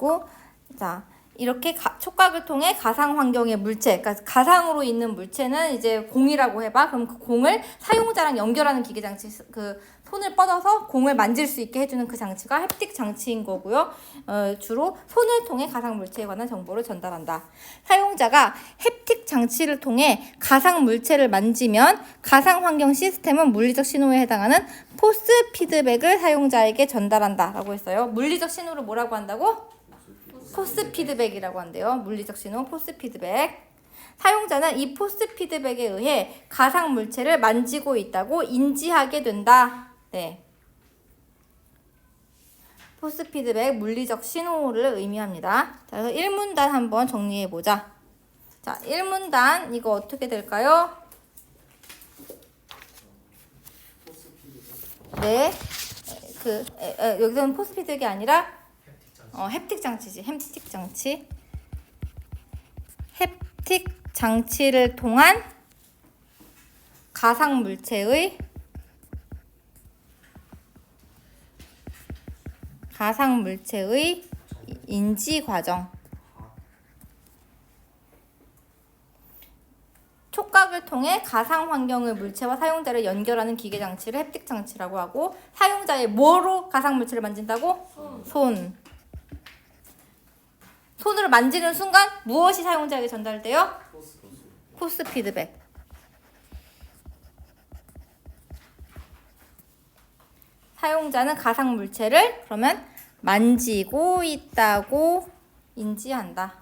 그리고 자 이렇게 촉각을 통해 가상 환경의 물체, 그러니까 가상으로 있는 물체는 이제 공이라고 해봐. 그럼 그 공을 사용자랑 연결하는 기계 장치, 그 손을 뻗어서 공을 만질 수 있게 해주는 그 장치가 햅틱 장치인 거고요. 주로 손을 통해 가상 물체에 관한 정보를 전달한다. 사용자가 햅틱 장치를 통해 가상 물체를 만지면 가상 환경 시스템은 물리적 신호에 해당하는 포스 피드백을 사용자에게 전달한다 라고 했어요. 물리적 신호를 뭐라고 한다고? 포스 피드백이라고 한대요. 물리적 신호, 포스 피드백. 사용자는 이 포스 피드백에 의해 가상 물체를 만지고 있다고 인지하게 된다. 네. 포스 피드백, 물리적 신호를 의미합니다. 자, 그래서 1문단 한번 정리해 보자. 자, 1문단 이거 어떻게 될까요? 네. 여기서는 포스 피드백이 아니라 햅틱 장치지. 햅틱 장치. 햅틱 장치를 통한 가상 물체의 인지 과정. 촉각을 통해 가상 환경의 물체와 사용자를 연결하는 기계 장치를 햅틱 장치라고 하고, 사용자의 뭐로 가상 물체를 만진다고? 손. 손으로 만지는 순간 무엇이 사용자에게 전달돼요? 포스 피드백. 사용자는 가상 물체를 그러면 만지고 있다고 인지한다.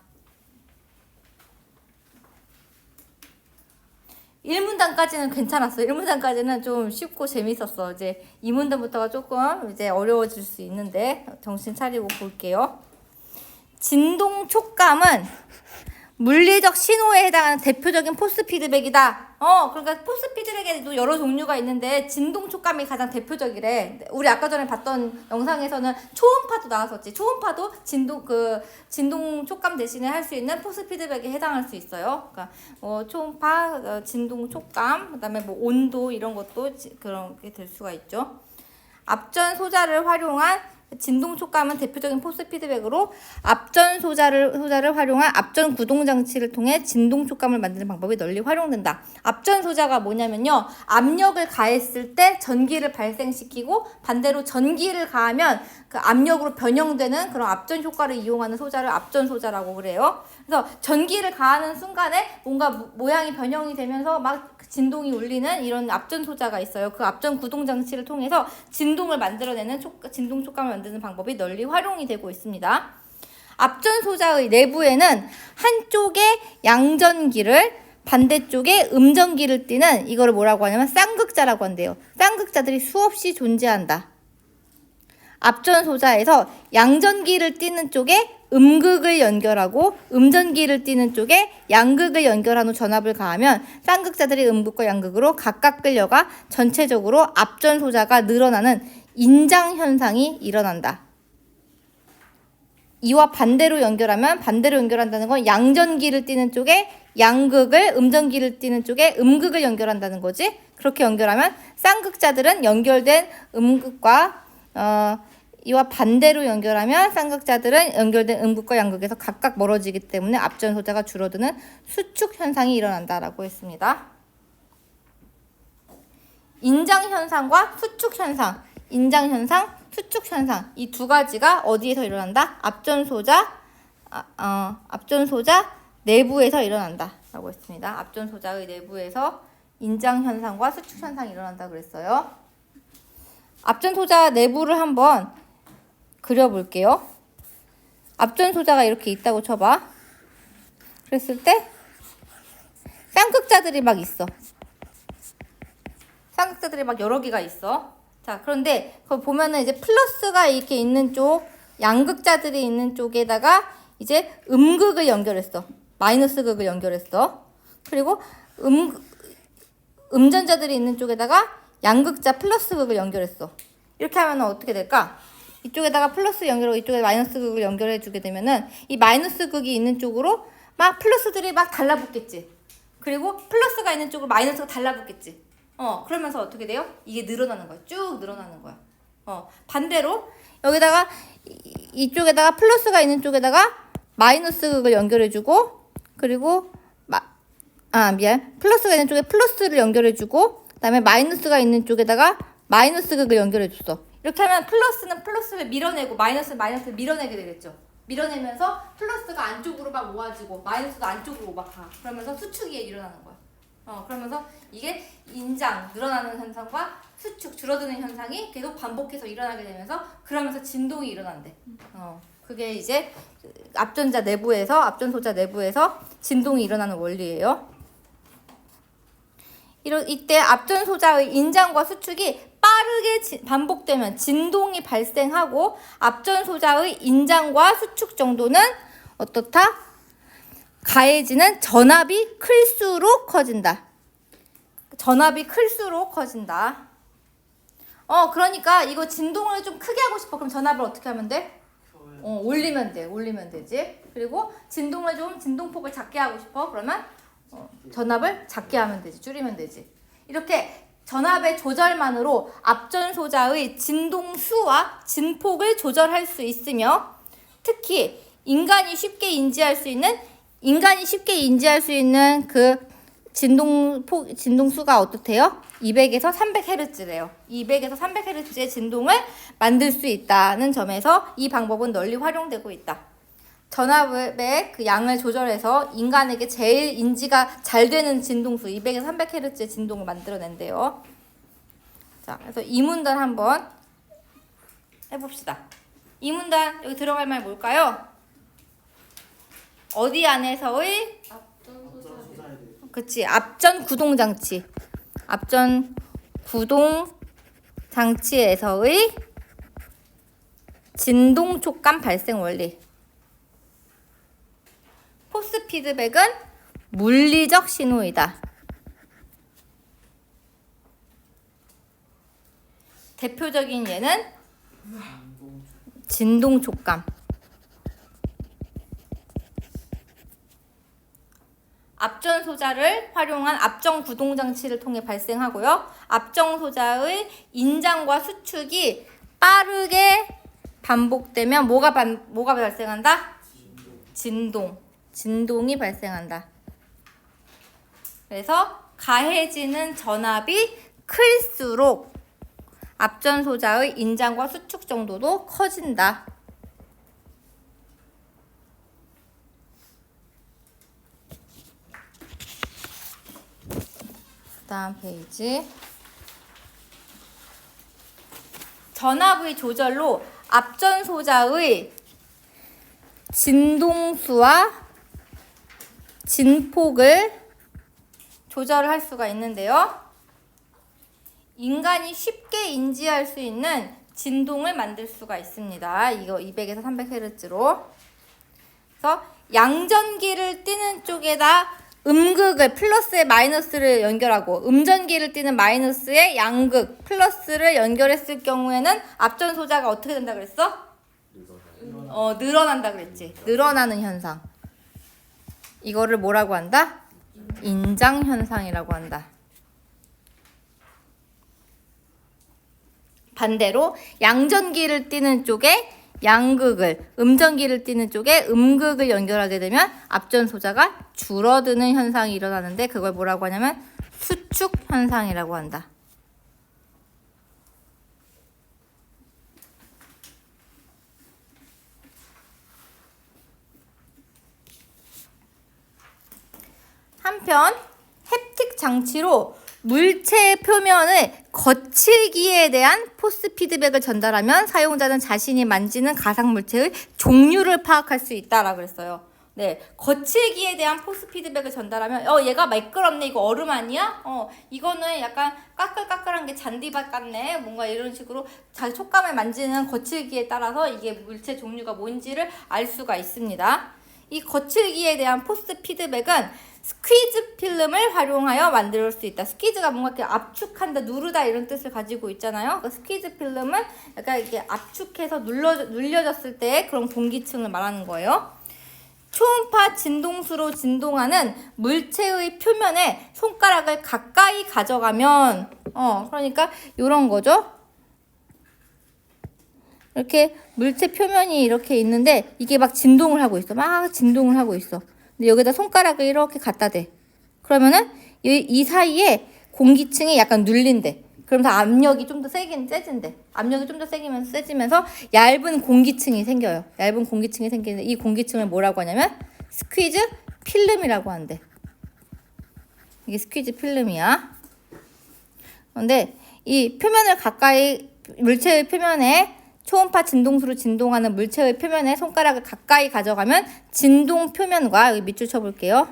1문단까지는 괜찮았어. 1문단까지는 좀 쉽고 재밌었어. 이제 2문단부터가 조금 이제 어려워질 수 있는데 정신 차리고 볼게요. 진동 촉감은 물리적 신호에 해당하는 대표적인 포스 피드백이다. 그러니까 포스 피드백에도 여러 종류가 있는데 진동 촉감이 가장 대표적이래. 우리 아까 전에 봤던 영상에서는 초음파도 나왔었지. 초음파도 진동 촉감 대신에 할 수 있는 포스 피드백에 해당할 수 있어요. 그러니까 초음파, 진동 촉감, 그다음에 뭐 온도 이런 것도 그런 게 될 수가 있죠. 앞전 소자를 활용한 진동 촉감은 대표적인 포스 피드백으로 앞전 소자를 활용한 앞전 구동 장치를 통해 진동 촉감을 만드는 방법이 널리 활용된다. 앞전 소자가 뭐냐면요, 압력을 가했을 때 전기를 발생시키고 반대로 전기를 가하면 그 압력으로 변형되는 그런 앞전 효과를 이용하는 소자를 앞전 소자라고 그래요. 그래서 전기를 가하는 순간에 뭔가 모양이 변형이 되면서 막 진동이 울리는 이런 앞전 소자가 있어요. 그 앞전 구동 장치를 통해서 진동을 만들어내는 진동 촉감을 만드는 방법이 널리 활용이 되고 있습니다. 앞전 소자의 내부에는 한쪽에 양전기를 반대쪽에 음전기를 띠는 이거를 뭐라고 하냐면 쌍극자라고 한대요. 쌍극자들이 수없이 존재한다. 앞전 소자에서 양전기를 띠는 쪽에 음극을 연결하고 음전기를 띠는 쪽에 양극을 연결한 후 전압을 가하면 쌍극자들이 음극과 양극으로 각각 끌려가 전체적으로 앞전 소자가 늘어나는 인장 현상이 일어난다. 이와 반대로 연결한다는 건 양전기를 띠는 쪽에 양극을, 음전기를 띠는 쪽에 음극을 연결한다는 거지. 그렇게 연결하면 쌍극자들은 연결된 음극과 이와 반대로 연결하면 쌍극자들은 연결된 음극과 양극에서 각각 멀어지기 때문에 앞전 소자가 줄어드는 수축 현상이 일어난다라고 했습니다. 인장 현상과 수축 현상, 인장 현상, 수축 현상, 이 두 가지가 어디에서 일어난다? 앞전 소자 내부에서 일어난다라고 했습니다. 앞전 소자의 내부에서 인장 현상과 수축 현상이 일어난다 그랬어요. 앞전 소자 내부를 한번 그려볼게요. 앞전 소자가 이렇게 있다고 쳐봐. 그랬을 때 쌍극자들이 막 있어. 쌍극자들이 막 여러 개가 있어. 자, 그런데 그거 보면은 이제 플러스가 이렇게 있는 쪽, 양극자들이 있는 쪽에다가 이제 음극을 연결했어. 마이너스 극을 연결했어. 그리고 음전자들이 있는 쪽에다가 양극자 플러스 극을 연결했어. 이렇게 하면 어떻게 될까? 이쪽에다가 플러스 연결하고 이쪽에 마이너스 극을 연결해 주게 되면은 이 마이너스 극이 있는 쪽으로 막 플러스들이 막 달라붙겠지. 그리고 플러스가 있는 쪽으로 마이너스가 달라붙겠지. 그러면서 어떻게 돼요? 이게 늘어나는 거야. 쭉 늘어나는 거야. 반대로 여기다가 이쪽에다가 플러스가 있는 쪽에다가 마이너스 극을 연결해주고, 그리고 플러스가 있는 쪽에 플러스를 연결해주고, 그다음에 마이너스가 있는 쪽에다가 마이너스 극을 연결해줬어. 이렇게 하면 플러스는 플러스를 밀어내고 마이너스는 마이너스를 밀어내게 되겠죠. 밀어내면서 플러스가 안쪽으로 막 모아지고 마이너스가 안쪽으로 막 가. 그러면서 수축이 일어나는 거야. 그러면서 이게 인장, 늘어나는 현상과 수축, 줄어드는 현상이 계속 반복해서 일어나게 되면서 그러면서 진동이 일어난대. 그게 이제 앞전자 내부에서, 앞전소자 내부에서 진동이 일어나는 원리예요. 이때 앞전소자의 인장과 수축이 빠르게 반복되면 진동이 발생하고 앞전소자의 인장과 수축 정도는 어떻다? 가해지는 전압이 클수록 커진다. 전압이 클수록 커진다. 그러니까 이거 진동을 좀 크게 하고 싶어. 그럼 전압을 어떻게 하면 돼? 올리면 되지. 그리고 진동폭을 작게 하고 싶어. 그러면 전압을 작게 하면 되지. 줄이면 되지. 이렇게 전압의 조절만으로 앞전소자의 진동수와 진폭을 조절할 수 있으며, 특히 인간이 쉽게 인지할 수 있는 그 진동수가 어떻대요? 200에서 300Hz래요. 200에서 300Hz의 진동을 만들 수 있다는 점에서 이 방법은 널리 활용되고 있다. 전압의 그 양을 조절해서 인간에게 제일 인지가 잘 되는 진동수 200에서 300Hz의 진동을 만들어낸대요. 자, 그래서 이 문단 한번 해봅시다. 이 문단 여기 들어갈 말 뭘까요? 어디 안에서의 앞전 구동장치. 앞전 구동장치에서의 진동 촉감 발생 원리. 포스 피드백은 물리적 신호이다. 대표적인 예는 진동 촉감. 앞전 소자를 활용한 앞전 구동 장치를 통해 발생하고요. 앞전 소자의 인장과 수축이 빠르게 반복되면 뭐가 발생한다? 진동이 발생한다. 그래서 가해지는 전압이 클수록 앞전 소자의 인장과 수축 정도도 커진다. 다음 페이지. 전압의 조절로 앞전 소자의 진동수와 진폭을 조절할 수가 있는데요. 인간이 쉽게 인지할 수 있는 진동을 만들 수가 있습니다. 이거 200에서 300Hz로. 그래서 양전기를 띠는 쪽에다 음극을 플러스에 마이너스를 연결하고 음전기를 띠는 마이너스에 양극 플러스를 연결했을 경우에는 앞전 소자가 어떻게 된다 그랬어? 늘어난다 그랬지. 늘어나는 현상. 이거를 뭐라고 한다? 인장 현상이라고 한다. 반대로 양전기를 띠는 쪽에 양극을, 음전기를 띠는 쪽에 음극을 연결하게 되면 앞전 소자가 줄어드는 현상이 일어나는데 그걸 뭐라고 하냐면 수축 현상이라고 한다. 한편 햅틱 장치로 물체의 표면의 거칠기에 대한 포스 피드백을 전달하면 사용자는 자신이 만지는 가상 물체의 종류를 파악할 수 있다라고 그랬어요. 네, 거칠기에 대한 포스 피드백을 전달하면 얘가 매끄럽네, 이거 얼음 아니야? 이거는 약간 까끌까끌한 게 잔디밭 같네, 뭔가 이런 식으로 자기 촉감을 만지는 거칠기에 따라서 이게 물체 종류가 뭔지를 알 수가 있습니다. 이 거칠기에 대한 포스 피드백은 스퀴즈 필름을 활용하여 만들 수 있다. 스퀴즈가 뭔가 이렇게 압축한다, 누르다 이런 뜻을 가지고 있잖아요. 스퀴즈 필름은 약간 이렇게 압축해서 눌려졌을 때 그런 공기층을 말하는 거예요. 초음파 진동수로 진동하는 물체의 표면에 손가락을 가까이 가져가면 그러니까 이런 거죠. 이렇게 물체 표면이 이렇게 있는데 이게 막 진동을 하고 있어. 막 진동을 하고 있어. 근데 여기다 손가락을 이렇게 갖다 대. 그러면은 이 사이에 공기층이 약간 눌린대. 그러면서 압력이 좀 더 세진대. 압력이 좀 더 세지면서 얇은 공기층이 생겨요. 얇은 공기층이 생기는데 이 공기층을 뭐라고 하냐면 스퀴즈 필름이라고 한대. 이게 스퀴즈 필름이야. 그런데 이 표면을 가까이 물체의 표면에 초음파 진동수로 진동하는 물체의 표면에 손가락을 가까이 가져가면 진동 표면과 여기 밑줄 쳐볼게요.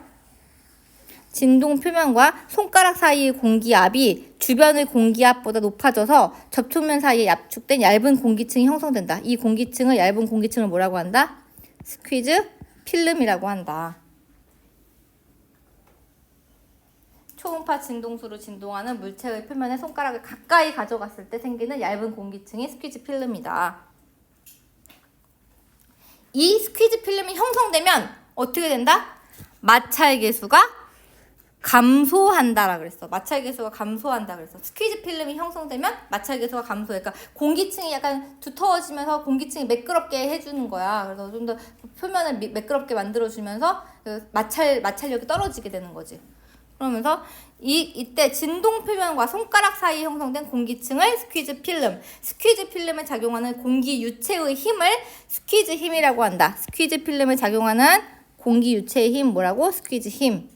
진동 표면과 손가락 사이의 공기압이 주변의 공기압보다 높아져서 접촉면 사이에 압축된 얇은 공기층이 형성된다. 이 공기층을 얇은 공기층을 뭐라고 한다? 스퀴즈 필름이라고 한다. 초음파 진동수로 진동하는 물체의 표면에 손가락을 가까이 가져갔을 때 생기는 얇은 공기층이 스퀴즈 필름이다. 이 스퀴즈 필름이 형성되면 어떻게 된다? 마찰 계수가 감소한다라 그랬어. 마찰 계수가 감소한다 그랬어. 스퀴즈 필름이 형성되면 마찰 계수가 감소해. 그러니까 공기층이 약간 두터워지면서 공기층이 매끄럽게 해주는 거야. 그래서 좀 더 표면을 매끄럽게 만들어주면서 마찰력이 떨어지게 되는 거지. 그러면서 이때 진동 표면과 손가락 사이에 형성된 공기층을 스퀴즈 필름에 작용하는 공기 유체의 힘을 스퀴즈 힘이라고 한다. 스퀴즈 필름에 작용하는 공기 유체의 힘 뭐라고? 스퀴즈 힘.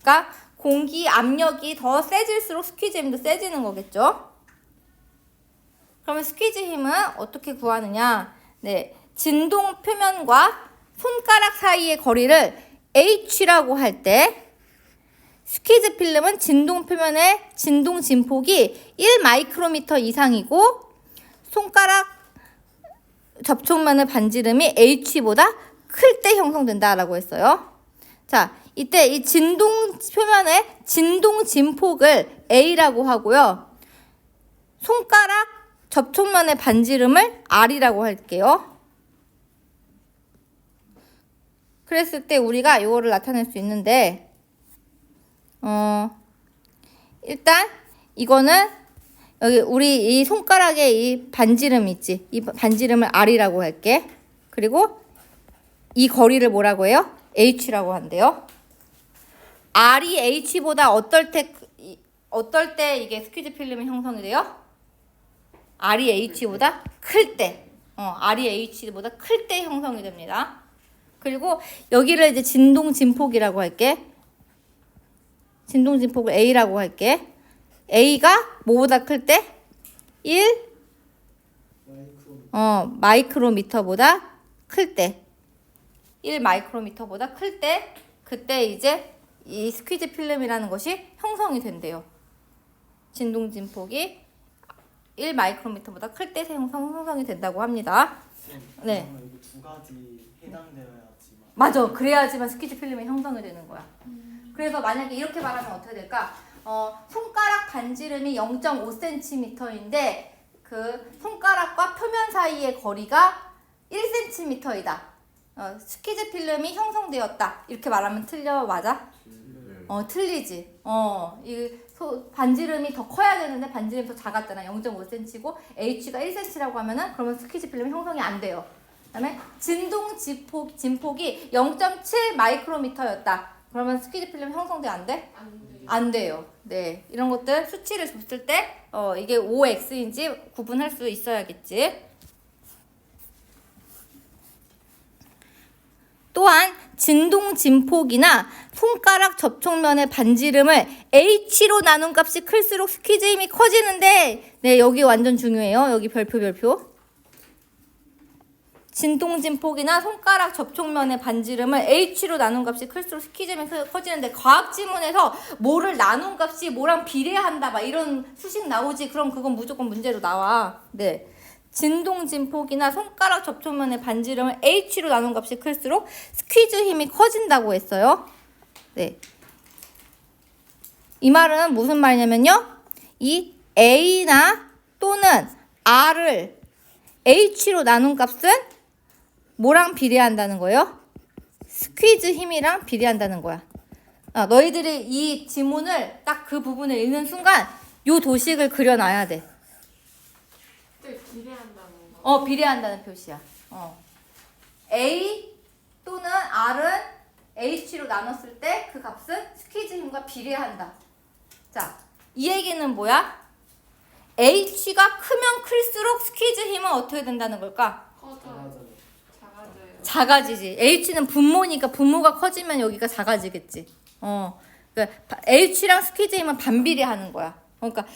그러니까 공기 압력이 더 세질수록 스퀴즈 힘도 세지는 거겠죠. 그러면 스퀴즈 힘은 어떻게 구하느냐? 네, 진동 표면과 손가락 사이의 거리를 h라고 할 때 스퀴즈 필름은 진동 표면의 진동 진폭이 1마이크로미터 이상이고 손가락 접촉면의 반지름이 h보다 클 때 형성된다라고 했어요. 자, 이때 이 진동 표면의 진동 진폭을 A라고 하고요. 손가락 접촉면의 반지름을 R이라고 할게요. 그랬을 때 우리가 이거를 나타낼 수 있는데 일단 이거는 여기 우리 이 손가락에 이 반지름 있지? 이 반지름을 R이라고 할게. 그리고 이 거리를 뭐라고 해요? H라고 한대요. R이 H보다 어떨 때 이게 스퀴즈 필름이 형성이 돼요? R이 H보다 클 때. R이 H보다 클 때 형성이 됩니다. 그리고 여기를 이제 진동 진폭이라고 할게. 진동 진폭을 A라고 할게. A가 뭐보다 클 때? 1 마이크로미터보다 클 때. 1 마이크로미터보다 클 때 그때 이제 이 스퀴즈 필름이라는 것이 형성이 된대요. 진동 진폭이 1 마이크로미터보다 클 때 형성이 된다고 합니다. 네. 이거 두 가지 해당되어야지만. 맞아. 그래야지만 스퀴즈 필름이 형성이 되는 거야. 그래서 만약에 이렇게 말하면 어떻게 될까? 손가락 반지름이 0.5cm인데 그 손가락과 표면 사이의 거리가 1cm이다. 스퀴즈 필름이 형성되었다. 이렇게 말하면 틀려? 맞아? 틀리지. 이 반지름이 더 커야 되는데 반지름이 더 작았잖아. 0.5cm고 H가 1cm라고 하면은 그러면 스퀴즈 필름이 형성이 안 돼요. 그다음에 진동 진폭이 0.7 마이크로미터였다. 그러면 스퀴즈 필름 형성돼 안 돼? 안 돼요. 네, 이런 것들 수치를 줬을 때 이게 OX인지 구분할 수 있어야겠지. 또한 진동 진폭이나 손가락 접촉면의 반지름을 H로 나눈 값이 클수록 스퀴즈 힘이 커지는데 네, 여기 완전 중요해요. 여기 별표. 진동 진폭이나 손가락 접촉면의 반지름을 H로 나눈 값이 클수록 스퀴즈 힘이 커지는데 과학 지문에서 뭐를 나눈 값이 뭐랑 비례한다 막 이런 수식 나오지. 그럼 그건 무조건 문제로 나와. 네. 진동 진폭이나 손가락 접촉면의 반지름을 H로 나눈 값이 클수록 스퀴즈 힘이 커진다고 했어요. 네. 이 말은 무슨 말이냐면요. 이 A나 또는 R을 H로 나눈 값은 뭐랑 비례한다는 거예요? 스퀴즈 힘이랑 비례한다는 거야. 너희들이 이 지문을 딱 그 부분을 읽는 순간 요 도식을 그려놔야 돼. 비례한다는 거. 비례한다는 표시야. A 또는 R은 H로 나눴을 때 그 값은 스퀴즈 힘과 비례한다. 자, 이 얘기는 뭐야? H가 크면 클수록 스퀴즈 힘은 어떻게 된다는 걸까? 작아져요. 작아지지. H는 분모니까 분모가 커지면 여기가 작아지겠지. 그러니까 H랑 스퀴즈 힘은 반비례하는 거야. 그러니까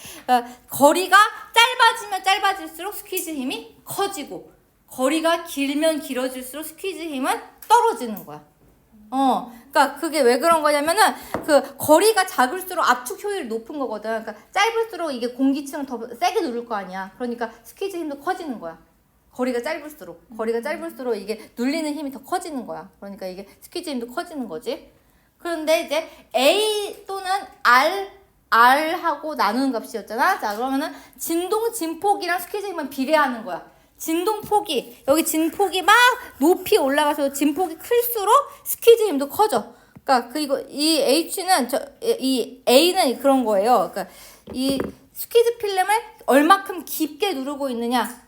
거리가 짧아지면 짧아질수록 스퀴즈 힘이 커지고 거리가 길면 길어질수록 스퀴즈 힘은 떨어지는 거야. 그러니까 그게 왜 그런 거냐면은 그 거리가 작을수록 압축 효율이 높은 거거든. 그러니까 짧을수록 이게 공기층을 더 세게 누를 거 아니야. 그러니까 스퀴즈 힘도 커지는 거야. 거리가 짧을수록 이게 눌리는 힘이 더 커지는 거야. 그러니까 이게 스퀴즈 힘도 커지는 거지. 그런데 이제 A 또는 R하고 나누는 값이었잖아. 자, 그러면은 진동 진폭이랑 스퀴즈 힘은 비례하는 거야. 진동폭이 여기 진폭이 막 높이 올라가서 진폭이 클수록 스퀴즈 힘도 커져. 그러니까 그리고 이 H는 이 A는 그런 거예요. 그러니까 이 스퀴즈 필름을 얼마큼 깊게 누르고 있느냐.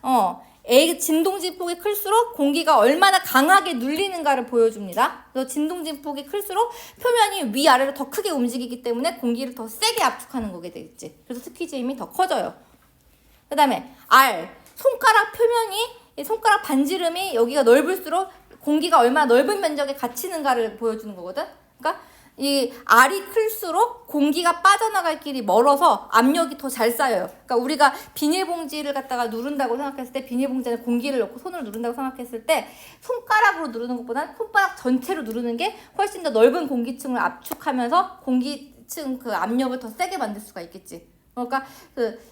A 진동 진폭이 클수록 공기가 얼마나 강하게 눌리는가를 보여줍니다. 그래서 진동 진폭이 클수록 표면이 위아래로 더 크게 움직이기 때문에 공기를 더 세게 압축하는 거게 되겠지. 그래서 스퀴즈 힘이 더 커져요. 그 다음에 R 손가락 표면이 손가락 반지름이 여기가 넓을수록 공기가 얼마나 넓은 면적에 갇히는가를 보여주는 거거든. 그러니까 이 R이 클수록 공기가 빠져나갈 길이 멀어서 압력이 더 잘 쌓여요. 그러니까 우리가 비닐봉지를 갖다가 누른다고 생각했을 때 비닐봉지에 공기를 넣고 손으로 누른다고 생각했을 때 손가락으로 누르는 것보다 손바닥 전체로 누르는 게 훨씬 더 넓은 공기층을 압축하면서 공기층 그 압력을 더 세게 만들 수가 있겠지. 그러니까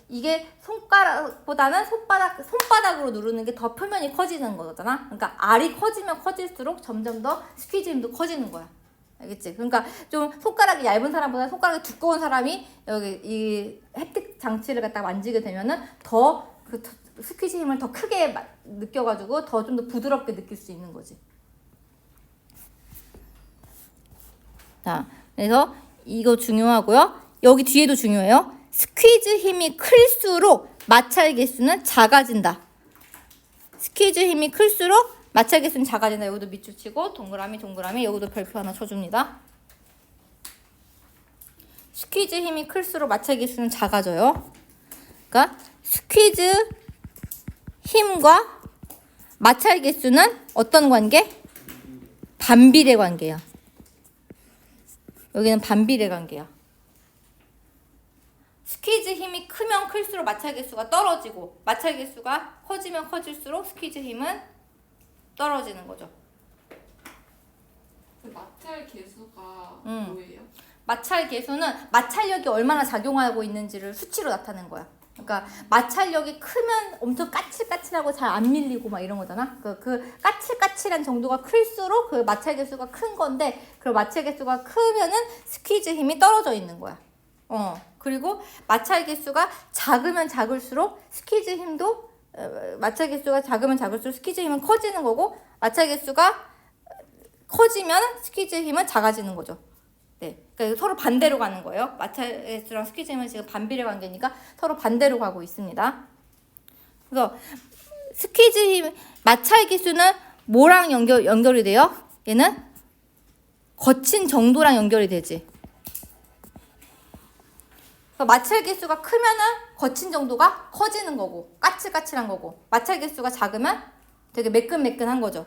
이게 손가락보다는 손바닥으로 누르는 게 더 표면이 커지는 거잖아. 그러니까 R이 커지면 커질수록 점점 더 스퀴즈 힘도 커지는 거야. 알겠지? 그러니까 좀 손가락이 얇은 사람보다 손가락이 두꺼운 사람이 여기 이 햅틱 장치를 갖다가 만지게 되면은 더 그 스퀴즈 힘을 더 크게 느껴가지고 더 좀 더 부드럽게 느낄 수 있는 거지. 자, 그래서 이거 중요하고요. 여기 뒤에도 중요해요. 스퀴즈 힘이 클수록 마찰 개수는 작아진다. 스퀴즈 힘이 클수록 마찰 개수는 작아진다. 여기도 밑줄 치고 동그라미 여기도 별표 하나 쳐줍니다. 스퀴즈 힘이 클수록 마찰 개수는 작아져요. 그러니까 스퀴즈 힘과 마찰 개수는 어떤 관계? 반비례 관계야. 여기는 반비례 관계야. 스퀴즈 힘이 크면 클수록 마찰 개수가 떨어지고 마찰 개수가 커지면 커질수록 스퀴즈 힘은 떨어지는 거죠. 그 마찰 개수가 뭐예요? 마찰 개수는 마찰력이 얼마나 작용하고 있는지를 수치로 나타낸 거야. 그러니까 마찰력이 크면 엄청 까칠까칠하고 잘 안 밀리고 막 이런 거잖아. 그 까칠까칠한 정도가 클수록 그 마찰 개수가 큰 건데 그 마찰 개수가 크면은 스퀴즈 힘이 떨어져 있는 거야. 그리고 마찰 개수가 작으면 작을수록 스퀴즈 힘도 마찰 개수가 작으면 작을수록 스퀴즈 힘은 커지는 거고 마찰 개수가 커지면 스퀴즈 힘은 작아지는 거죠. 네, 그러니까 서로 반대로 가는 거예요. 마찰 개수랑 스퀴즈 힘은 지금 반비례 관계니까 서로 반대로 가고 있습니다. 그래서 스퀴즈 힘, 마찰 개수는 뭐랑 연결이 돼요? 얘는 거친 정도랑 연결이 되지. 마찰 개수가 크면은 거친 정도가 커지는 거고 까칠까칠한 거고 마찰 개수가 작으면 되게 매끈매끈한 거죠.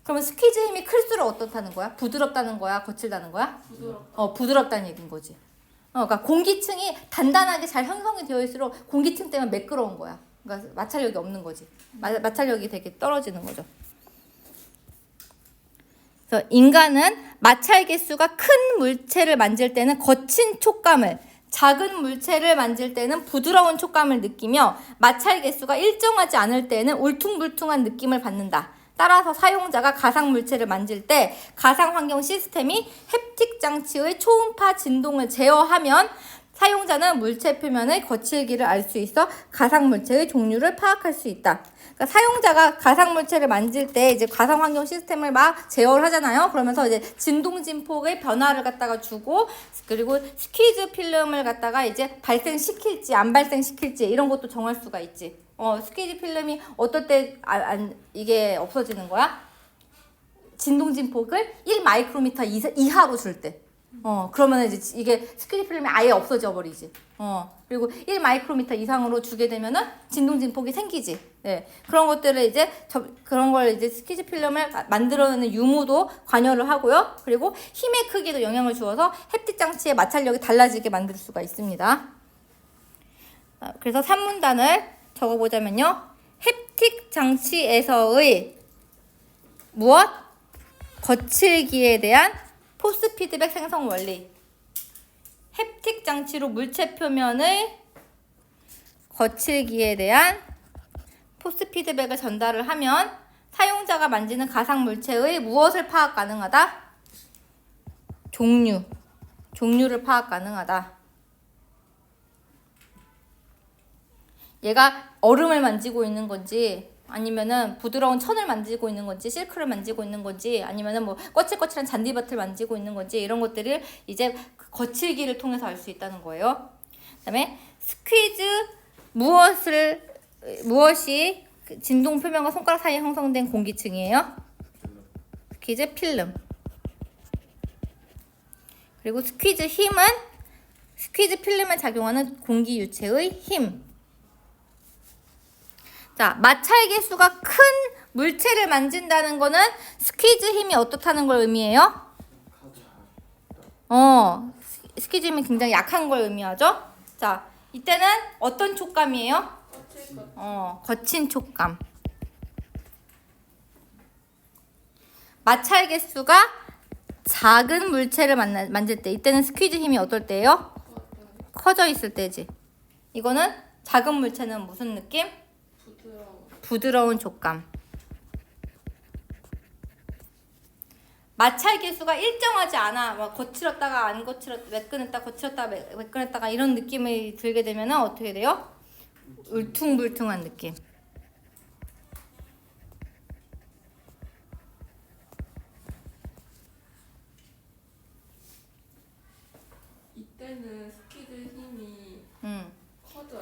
그러면 스퀴즈 힘이 클수록 어떻다는 거야? 부드럽다는 거야? 거칠다는 거야? 부드럽다는 얘기인 거지. 그러니까 공기층이 단단하게 잘 형성이 되어 있을수록 공기층 때문에 매끄러운 거야. 그러니까 마찰력이 없는 거지. 마찰력이 되게 떨어지는 거죠. 그래서 인간은 마찰 개수가 큰 물체를 만질 때는 거친 촉감을 작은 물체를 만질 때는 부드러운 촉감을 느끼며 마찰 개수가 일정하지 않을 때는 울퉁불퉁한 느낌을 받는다. 따라서 사용자가 가상 물체를 만질 때 가상 환경 시스템이 햅틱 장치의 초음파 진동을 제어하면 사용자는 물체 표면의 거칠기를 알 수 있어 가상 물체의 종류를 파악할 수 있다. 그러니까 사용자가 가상 물체를 만질 때 이제 가상 환경 시스템을 막 제어를 하잖아요. 그러면서 이제 진동 진폭의 변화를 갖다가 주고 그리고 스퀴즈 필름을 갖다가 이제 발생시킬지 안 발생시킬지 이런 것도 정할 수가 있지. 스퀴즈 필름이 어떨 때 이게 없어지는 거야? 진동 진폭을 1 마이크로미터 이하로 줄 때. 그러면 이제 이게 스퀴즈 필름이 아예 없어져 버리지. 그리고 1 마이크로미터 이상으로 주게 되면은 진동 진폭이 생기지. 네. 그런 것들을 이제 그런 걸 이제 스퀴즈 필름을 만들어내는 유무도 관여를 하고요. 그리고 힘의 크기도 영향을 주어서 햅틱 장치의 마찰력이 달라지게 만들 수가 있습니다. 그래서 3문단을 적어보자면요. 햅틱 장치에서의 무엇? 거칠기에 대한 포스 피드백 생성 원리. 햅틱 장치로 물체 표면의 거칠기에 대한 포스 피드백을 전달을 하면 사용자가 만지는 가상 물체의 무엇을 파악 가능하다? 종류를 파악 가능하다. 얘가 얼음을 만지고 있는 건지 아니면은 부드러운 천을 만지고 있는 건지 실크를 만지고 있는 건지 아니면은 뭐 거칠거칠한 잔디밭을 만지고 있는 건지 이런 것들을 이제 거칠기를 통해서 알 수 있다는 거예요. 그다음에 스퀴즈 무엇이 진동 표면과 손가락 사이에 형성된 공기층이에요? 스퀴즈 필름. 그리고 스퀴즈 힘은 스퀴즈 필름에 작용하는 공기 유체의 힘. 자, 마찰 계수가 큰 물체를 만진다는 거는 스퀴즈 힘이 어떻다는 걸 의미해요? 스퀴즈 힘이 굉장히 약한 걸 의미하죠? 자, 이때는 어떤 촉감이에요? 거친 촉감. 마찰 계수가 작은 물체를 만질 때 이때는 스퀴즈 힘이 어떨 때예요? 커져 있을 때지. 이거는 작은 물체는 무슨 느낌? 부드러운 촉감. 마찰 계수가 일정하지 않아. 막 거칠었다가 안 거칠었다, 매끈했다, 거칠었다가 매끈했다가 이런 느낌이 들게 되면은 어떻게 돼요? 울퉁불퉁한 느낌. 이때는 스퀴즈 힘이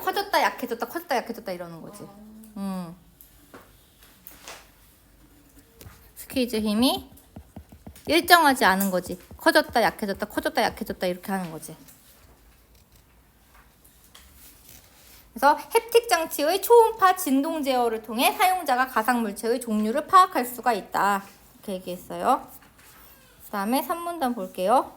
커졌다, 약해졌다, 커졌다, 약해졌다 이러는 거지. 스퀴즈 힘이 일정하지 않은 거지. 커졌다, 약해졌다, 커졌다, 약해졌다 이렇게 하는 거지. 그래서 햅틱 장치의 초음파 진동 제어를 통해 사용자가 가상 물체의 종류를 파악할 수가 있다. 이렇게 얘기했어요. 그 다음에 3문단 볼게요.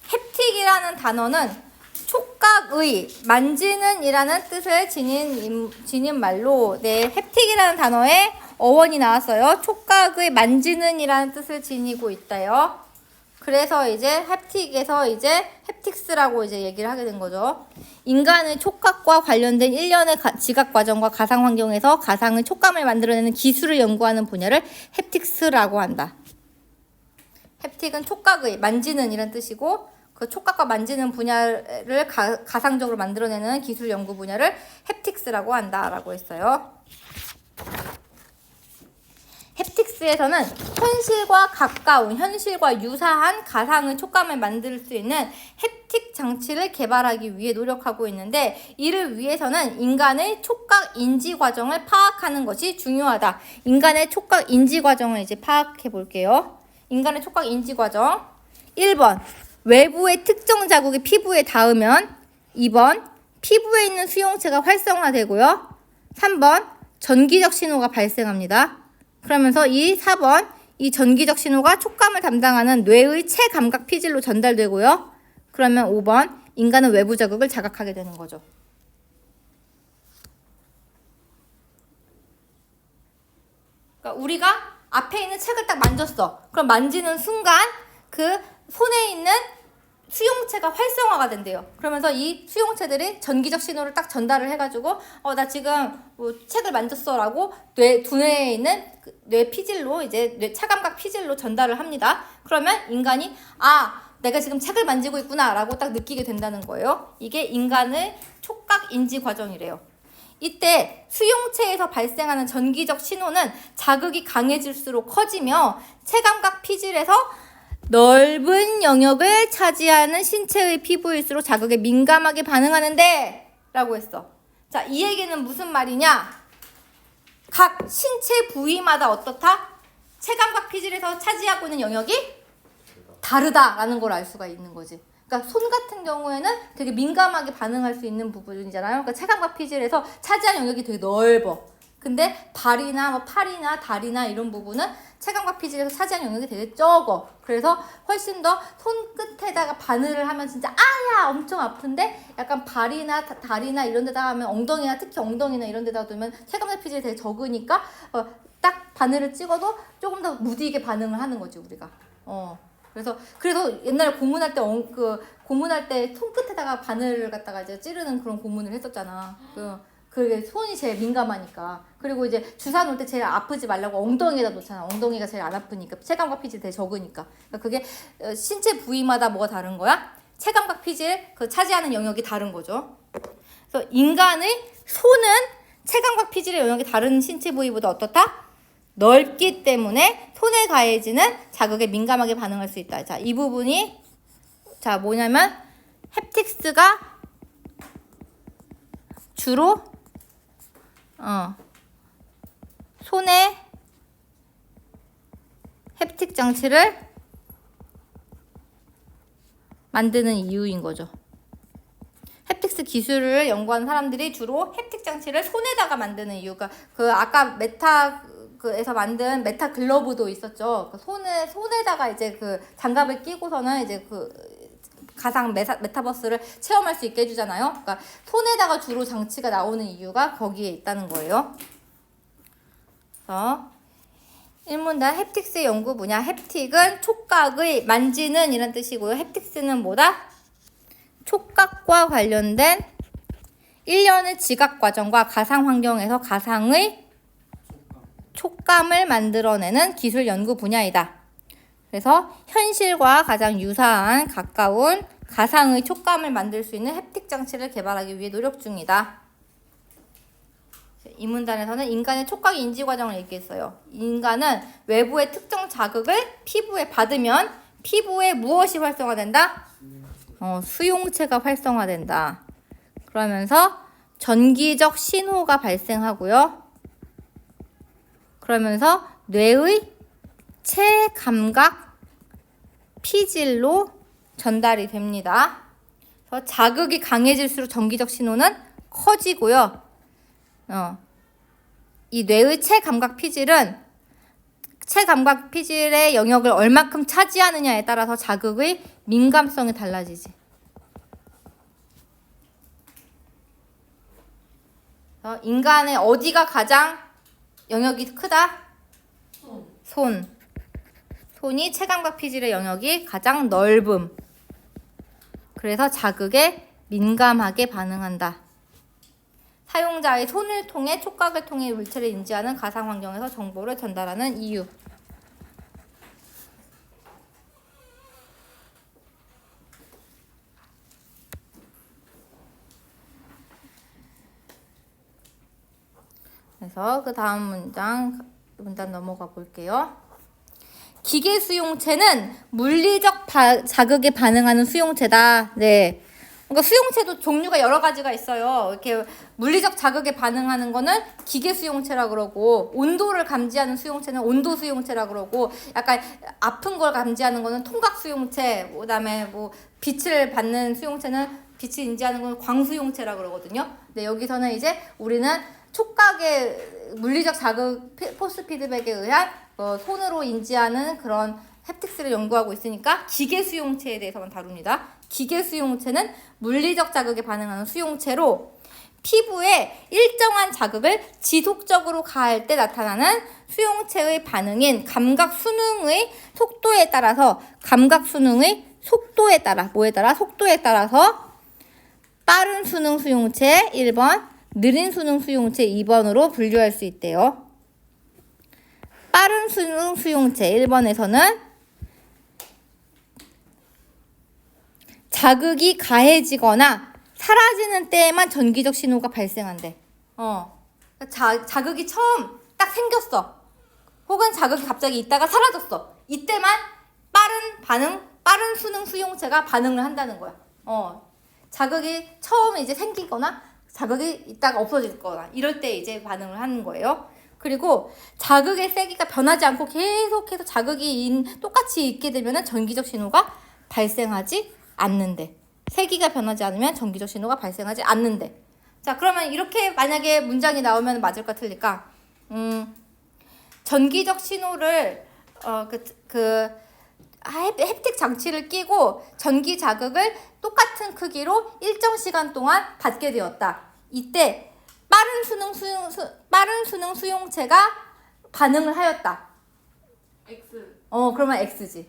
햅틱이라는 단어는 촉각의 만지는 이라는 뜻을 지닌 말로 햅틱이라는 단어에 어원이 나왔어요. 촉각의 만지는 이라는 뜻을 지니고 있다요. 그래서 이제 햅틱에서 이제 햅틱스라고 이제 얘기를 하게 된 거죠. 인간의 촉각과 관련된 일련의 지각 과정과 가상 환경에서 가상의 촉감을 만들어내는 기술을 연구하는 분야를 햅틱스라고 한다. 햅틱은 촉각의 만지는 이란 뜻이고 그 촉각과 만지는 분야를 가상적으로 만들어내는 기술 연구 분야를 햅틱스라고 한다라고 했어요. 햅틱스에서는 현실과 가까운, 현실과 유사한 가상의 촉감을 만들 수 있는 햅틱 장치를 개발하기 위해 노력하고 있는데 이를 위해서는 인간의 촉각 인지 과정을 파악하는 것이 중요하다. 인간의 촉각 인지 과정을 이제 파악해 볼게요. 인간의 촉각 인지 과정. 1번. 외부의 특정 자국이 피부에 닿으면 2번. 피부에 있는 수용체가 활성화되고요. 3번. 전기적 신호가 발생합니다. 그러면서 4번. 이 전기적 신호가 촉감을 담당하는 뇌의 체감각 피질로 전달되고요. 그러면 5번. 인간은 외부 자극을 자각하게 되는 거죠. 그러니까 우리가 앞에 있는 책을 딱 만졌어. 그럼 만지는 순간 그 손에 있는 수용체가 활성화가 된대요. 그러면서 이 수용체들이 전기적 신호를 딱 전달을 해가지고 나 지금 뭐 책을 만졌어라고 두뇌에 있는 뇌 피질로 이제 뇌 차감각 피질로 전달을 합니다. 그러면 인간이 내가 지금 책을 만지고 있구나라고 딱 느끼게 된다는 거예요. 이게 인간의 촉각 인지 과정이래요. 이때 수용체에서 발생하는 전기적 신호는 자극이 강해질수록 커지며 체감각 피질에서 넓은 영역을 차지하는 신체의 피부일수록 자극에 민감하게 반응하는데 라고 했어. 자, 이 얘기는 무슨 말이냐? 각 신체 부위마다 어떻다? 체감각 피질에서 차지하고 있는 영역이 다르다라는 걸 알 수가 있는 거지. 그러니까 손 같은 경우에는 되게 민감하게 반응할 수 있는 부분이잖아요. 그러니까 체감각 피질에서 차지한 영역이 되게 넓어. 근데 발이나 뭐 팔이나 다리나 이런 부분은 체감각 피질에서 차지한 영역이 되게 적어. 그래서 훨씬 더 손끝에다가 바늘을 하면 진짜 아야 엄청 아픈데 약간 발이나 다리나 이런 데다가 하면 엉덩이나 특히 엉덩이나 이런 데다가 두면 체감각 피질이 되게 적으니까 딱 바늘을 찍어도 조금 더 무디게 반응을 하는 거지 우리가. 그래서 옛날에 고문할 때 고문할 때 손끝에다가 바늘을 갖다가 이제 찌르는 그런 고문을 했었잖아. 그게 손이 제일 민감하니까. 그리고 이제 주사 놓을 때 제일 아프지 말라고 엉덩이에다 놓잖아. 엉덩이가 제일 안 아프니까. 체감각 피질 되게 적으니까. 그러니까 그게 신체 부위마다 뭐가 다른 거야? 체감각 피질 그 차지하는 영역이 다른 거죠. 그래서 인간의 손은 체감각 피질의 영역이 다른 신체 부위보다 어떻다? 넓기 때문에 손에 가해지는 자극에 민감하게 반응할 수 있다. 자, 이 부분이 자 뭐냐면 햅틱스가 주로 손에 햅틱 장치를 만드는 이유인 거죠. 햅틱스 기술을 연구하는 사람들이 주로 햅틱 장치를 손에다가 만드는 이유가 아까 에서 만든 메타 글러브도 있었죠. 손에다가 이제 장갑을 끼고서는 이제 가상 메타버스를 체험할 수 있게 해주잖아요. 그러니까 손에다가 주로 장치가 나오는 이유가 거기에 있다는 거예요. 그래서 1문단 햅틱스의 연구 분야. 햅틱은 촉각의 만지는 이란 뜻이고요. 햅틱스는 뭐다? 촉각과 관련된 일련의 지각 과정과 가상 환경에서 가상의 촉감을 만들어내는 기술 연구 분야이다. 그래서 현실과 가장 유사한 가까운 가상의 촉감을 만들 수 있는 햅틱 장치를 개발하기 위해 노력 중이다. 이 문단에서는 인간의 촉각 인지 과정을 얘기했어요. 인간은 외부의 특정 자극을 피부에 받으면 피부에 무엇이 활성화된다? 수용체가 활성화된다. 그러면서 전기적 신호가 발생하고요. 그러면서 뇌의 체감각 피질로 전달이 됩니다. 그래서 자극이 강해질수록 전기적 신호는 커지고요. 이 뇌의 체감각 피질은 체감각 피질의 영역을 얼마큼 차지하느냐에 따라서 자극의 민감성이 달라지지. 인간의 어디가 가장 영역이 크다? 손이 체감각 피질의 영역이 가장 넓음. 그래서 자극에 민감하게 반응한다. 사용자의 손을 통해 촉각을 통해 물체를 인지하는 가상 환경에서 정보를 전달하는 이유. 그래서 그 다음 문단 넘어가 볼게요. 기계 수용체는 물리적 자극에 반응하는 수용체다. 네. 그러니까 수용체도 종류가 여러 가지가 있어요. 이렇게 물리적 자극에 반응하는 거는 기계 수용체라 그러고, 온도를 감지하는 수용체는 온도 수용체라 그러고, 약간 아픈 걸 감지하는 거는 통각 수용체, 그다음에 뭐 빛을 받는 수용체는 빛을 인지하는 건 광수용체라 그러거든요. 근데 여기서는 이제 우리는 촉각의 물리적 자극 포스 피드백에 의한 손으로 인지하는 그런 햅틱스를 연구하고 있으니까 기계 수용체에 대해서만 다룹니다. 기계 수용체는 물리적 자극에 반응하는 수용체로 피부에 일정한 자극을 지속적으로 가할 때 나타나는 수용체의 반응인 감각 수능의 속도에 따라서 속도에 따라서 빠른 수능 수용체 1번, 느린 수능 수용체 2번으로 분류할 수 있대요. 빠른 수능 수용체 1번에서는 자극이 가해지거나 사라지는 때에만 전기적 신호가 발생한대. 자극이 처음 딱 생겼어. 혹은 자극이 갑자기 있다가 사라졌어. 이때만 빠른 수능 수용체가 반응을 한다는 거야. 자극이 처음 이제 생기거나 자극이 있다가 없어질 거나 이럴 때 이제 반응을 하는 거예요. 그리고 자극의 세기가 변하지 않고 계속해서 자극이 똑같이 있게 되면은 전기적 신호가 발생하지 않는데, 세기가 변하지 않으면 전기적 신호가 발생하지 않는데. 자, 그러면 이렇게 만약에 문장이 나오면 맞을까 틀릴까? 전기적 신호를 햅틱 장치를 끼고 전기 자극을 똑같은 크기로 일정 시간 동안 받게 되었다. 이때 빠른 수능 수용체가 반응을 하였다. X. 그러면 X지.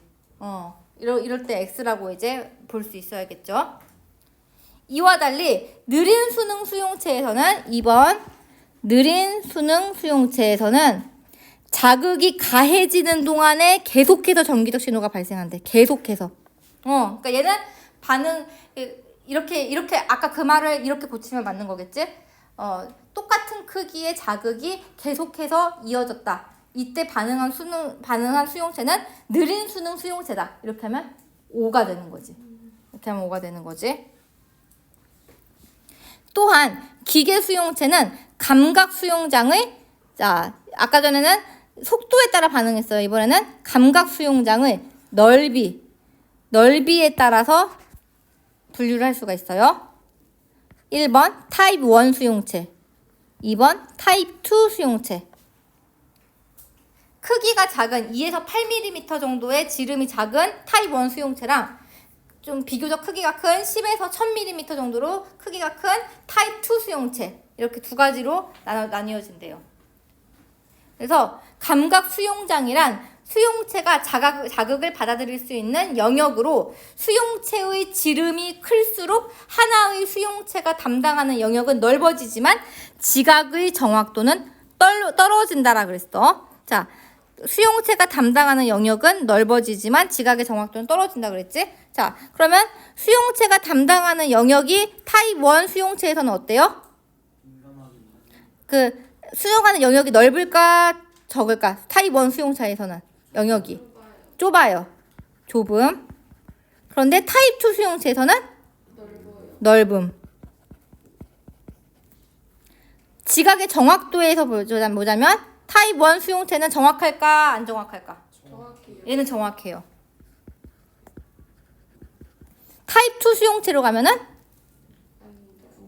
이럴 때 X라고 이제 볼 수 있어야겠죠. 이와 달리 느린 수능 수용체에서는 2번 느린 수능 수용체에서는 자극이 가해지는 동안에 계속해서 전기적 신호가 발생한대. 계속해서. 그러니까 얘는 반응 이렇게 아까 그 말을 이렇게 고치면 맞는 거겠지? 똑같은 크기의 자극이 계속해서 이어졌다. 이때 반응한 수용체는 느린 수능 수용체다. 이렇게 하면 5가 되는 거지. 이렇게 하면 5가 되는 거지. 또한 기계 수용체는 감각 수용장의 아까 전에는 속도에 따라 반응했어요. 이번에는 감각 수용장의 넓이에 따라서 분류를 할 수가 있어요. 1번 타입 1 수용체, 2번 타입 2 수용체. 크기가 작은 2에서 8mm 정도의 지름이 작은 타입 1 수용체랑 좀 비교적 크기가 큰 10에서 1000mm 정도로 크기가 큰 타입 2 수용체, 이렇게 두 가지로 나뉘어진대요. 그래서 감각 수용장이란 수용체가 자극을 받아들일 수 있는 영역으로 수용체의 지름이 클수록 하나의 수용체가 담당하는 영역은 넓어지지만 지각의 정확도는 떨어진다라 그랬어. 자, 수용체가 담당하는 영역은 넓어지지만 지각의 정확도는 떨어진다 그랬지? 자, 그러면 수용체가 담당하는 영역이 타입 1 수용체에서는 어때요? 수용하는 영역이 넓을까 적을까? 타입 1 수용체에서는 영역이 좁아요. 좁음. 그런데 타입 2 수용체에서는 넓음. 지각의 정확도에서 보자면 타입 1 수용체는 정확할까 안 정확할까? 정확해요. 얘는 정확해요. 타입 2 수용체로 가면은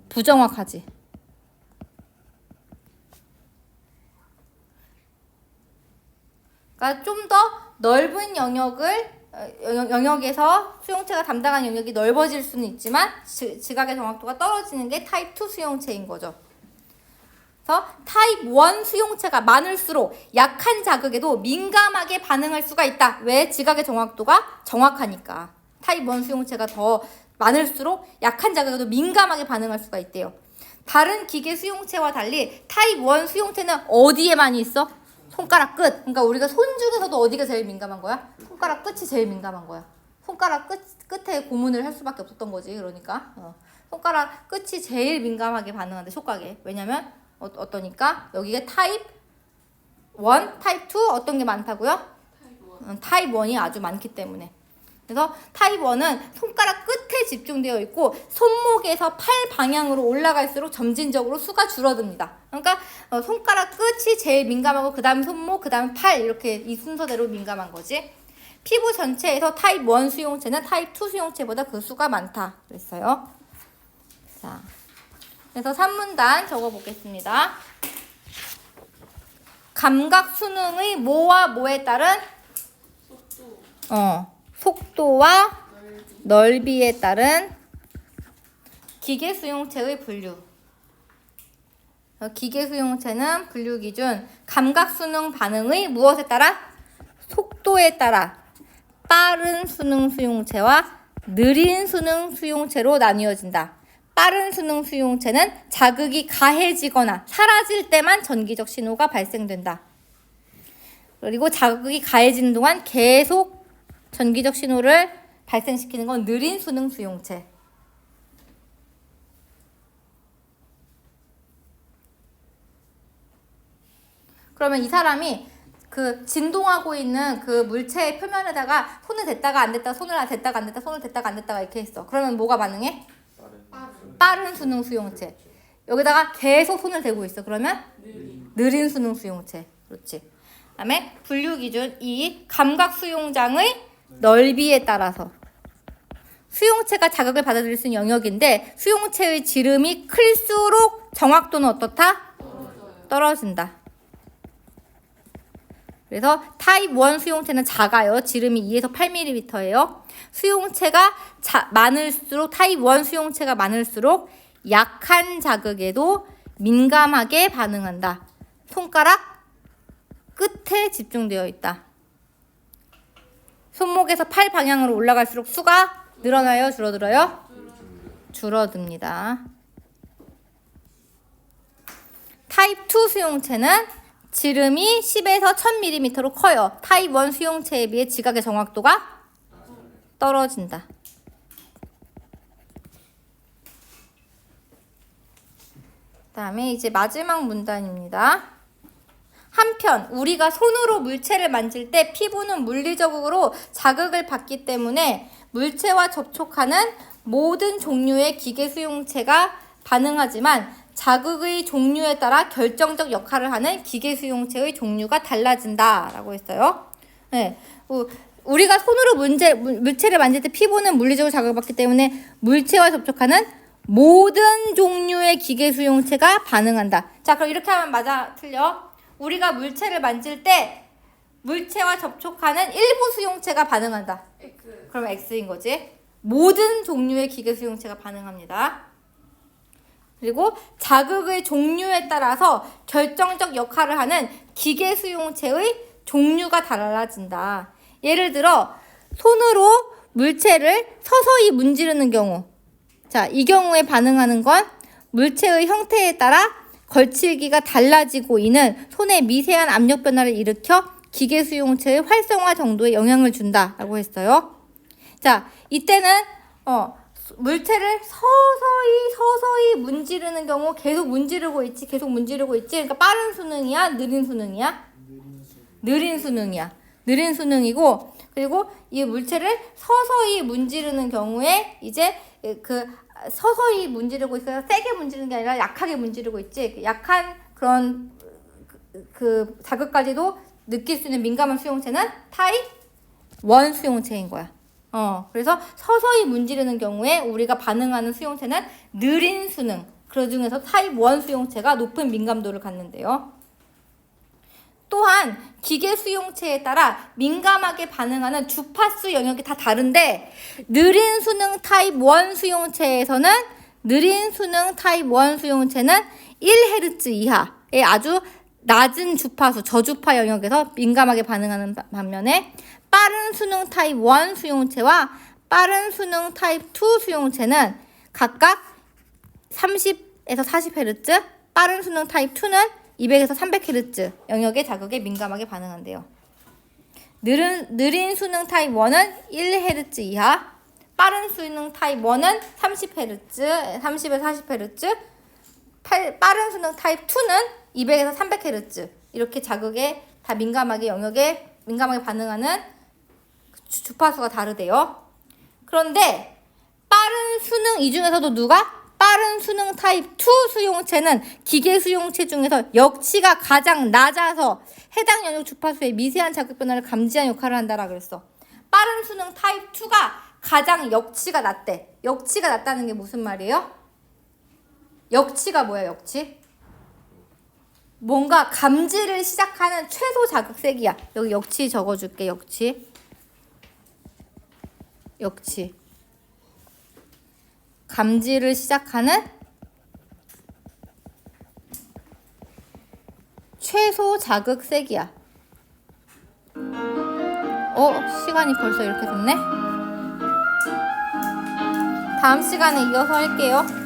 부정확하지. 그러니까 좀 더 넓은 영역에서 수용체가 담당하는 영역이 넓어질 수는 있지만 지각의 정확도가 떨어지는 게 타입 2 수용체인 거죠. 그래서 타입 1 수용체가 많을수록 약한 자극에도 민감하게 반응할 수가 있다. 왜? 지각의 정확도가 정확하니까. 타입 1 수용체가 더 많을수록 약한 자극에도 민감하게 반응할 수가 있대요. 다른 기계 수용체와 달리 타입 1 수용체는 어디에 많이 있어? 손가락 끝. 그러니까 우리가 손 중에서도 어디가 제일 민감한 거야? 손가락 끝이 제일 민감한 거야. 손가락 끝에 고문을 할 수밖에 없었던 거지. 그러니까 손가락 끝이 제일 민감하게 반응하는데 촉각에. 왜냐면 어떠니까? 여기가 타입 1, 타입 2 어떤 게 많다고요? 타입 1이 아주 많기 때문에. 그래서 타입 1은 손가락 끝에 집중되어 있고 손목에서 팔 방향으로 올라갈수록 점진적으로 수가 줄어듭니다. 그러니까 손가락 끝이 제일 민감하고 그 다음 손목, 그 다음 팔 이렇게 이 순서대로 민감한 거지. 피부 전체에서 타입 1 수용체는 타입 2 수용체보다 그 수가 많다 그랬어요. 자, 그래서 3문단 적어보겠습니다. 감각 수능의 뭐와 뭐에 따른 속도와 넓이에 따른 기계 수용체의 분류. 기계 수용체는 분류 기준 감각 수능 반응의 무엇에 따라? 속도에 따라 빠른 수능 수용체와 느린 수능 수용체로 나뉘어진다. 빠른 수능 수용체는 자극이 가해지거나 사라질 때만 전기적 신호가 발생된다. 그리고 자극이 가해지는 동안 계속 전기적 신호를 발생시키는 건 느린 수능 수용체. 그러면 이 사람이 그 진동하고 있는 그 물체의 표면에다가 손을 댔다가 안 댔다가 손을 댔다가 안 댔다가 손을 댔다가 안 댔다가 이렇게 했어. 그러면 뭐가 반응해? 빠른 수능 수용체. 여기다가 계속 손을 대고 있어. 그러면 느린. 느린 수능 수용체. 그렇지. 그다음에 분류 기준 2. 감각 수용장의 넓이에 따라서 수용체가 자극을 받아들일 수 있는 영역인데 수용체의 지름이 클수록 정확도는 어떻다? 떨어져요. 떨어진다. 그래서 타입 1 수용체는 작아요. 지름이 2에서 8mm예요. 수용체가 많을수록 타입 1 수용체가 많을수록 약한 자극에도 민감하게 반응한다. 손가락 끝에 집중되어 있다. 손목에서 팔 방향으로 올라갈수록 수가 늘어나요? 줄어들어요? 줄어듭니다. 타입 2 수용체는 지름이 10에서 1000mm로 커요. 타입 1 수용체에 비해 지각의 정확도가 떨어진다. 그다음에 이제 마지막 문단입니다. 한편 우리가 손으로 물체를 만질 때 피부는 물리적으로 자극을 받기 때문에 물체와 접촉하는 모든 종류의 기계 수용체가 반응하지만 자극의 종류에 따라 결정적 역할을 하는 기계 수용체의 종류가 달라진다 라고 했어요. 네. 우리가 손으로 물체를 만질 때 피부는 물리적으로 자극을 받기 때문에 물체와 접촉하는 모든 종류의 기계 수용체가 반응한다. 자, 그럼 이렇게 하면 맞아, 틀려? 우리가 물체를 만질 때 물체와 접촉하는 일부 수용체가 반응한다. X. 그럼 X인 거지. 모든 종류의 기계 수용체가 반응합니다. 그리고 자극의 종류에 따라서 결정적 역할을 하는 기계 수용체의 종류가 달라진다. 예를 들어 손으로 물체를 서서히 문지르는 경우, 자, 이 경우에 반응하는 건 물체의 형태에 따라 걸치기가 달라지고 이는 손에 미세한 압력 변화를 일으켜 기계 수용체의 활성화 정도에 영향을 준다라고 했어요. 자, 이때는 물체를 서서히 문지르는 경우 계속 문지르고 있지. 그러니까 빠른 수능이야, 느린 수능이야? 느린 수능이야. 느린 수능이고, 그리고 이 물체를 서서히 문지르는 경우에 이제 서서히 문지르고 있어요. 세게 문지르는 게 아니라 약하게 문지르고 있지. 약한 그런 그 자극까지도 느낄 수 있는 민감한 수용체는 타입 1 수용체인 거야. 그래서 서서히 문지르는 경우에 우리가 반응하는 수용체는 느린 수능. 그 중에서 타입 1 수용체가 높은 민감도를 갖는데요. 또한 기계 수용체에 따라 민감하게 반응하는 주파수 영역이 다 다른데 느린 수능 타입 1 수용체에서는 느린 수능 타입 1 수용체는 1Hz 이하의 아주 낮은 주파수, 저주파 영역에서 민감하게 반응하는 반면에 빠른 수능 타입 1 수용체와 빠른 수능 타입 2 수용체는 각각 30에서 40Hz, 빠른 수능 타입 2는 200에서 300Hz 영역의 자극에 민감하게 반응한대요. 느린 수능 타입 1은 1Hz 이하, 빠른 수능 타입 1은 30Hz, 30에서 40Hz, 빠른 수능 타입 2는 200에서 300Hz 이렇게 자극에 다 영역에 민감하게 반응하는 주파수가 다르대요. 그런데 빠른 수능 이 중에서도 빠른 수능 타입 2 수용체는 기계 수용체 중에서 역치가 가장 낮아서 해당 영역 주파수의 미세한 자극 변화를 감지하는 역할을 한다라 그랬어. 빠른 수능 타입 2가 가장 역치가 낮대. 역치가 낮다는 게 무슨 말이에요? 역치가 뭐야, 역치? 뭔가 감지를 시작하는 최소 자극 세기야. 여기 역치 적어줄게, 역치. 감지를 시작하는 최소 자극 세기야. 시간이 벌써 이렇게 됐네? 다음 시간에 이어서 할게요.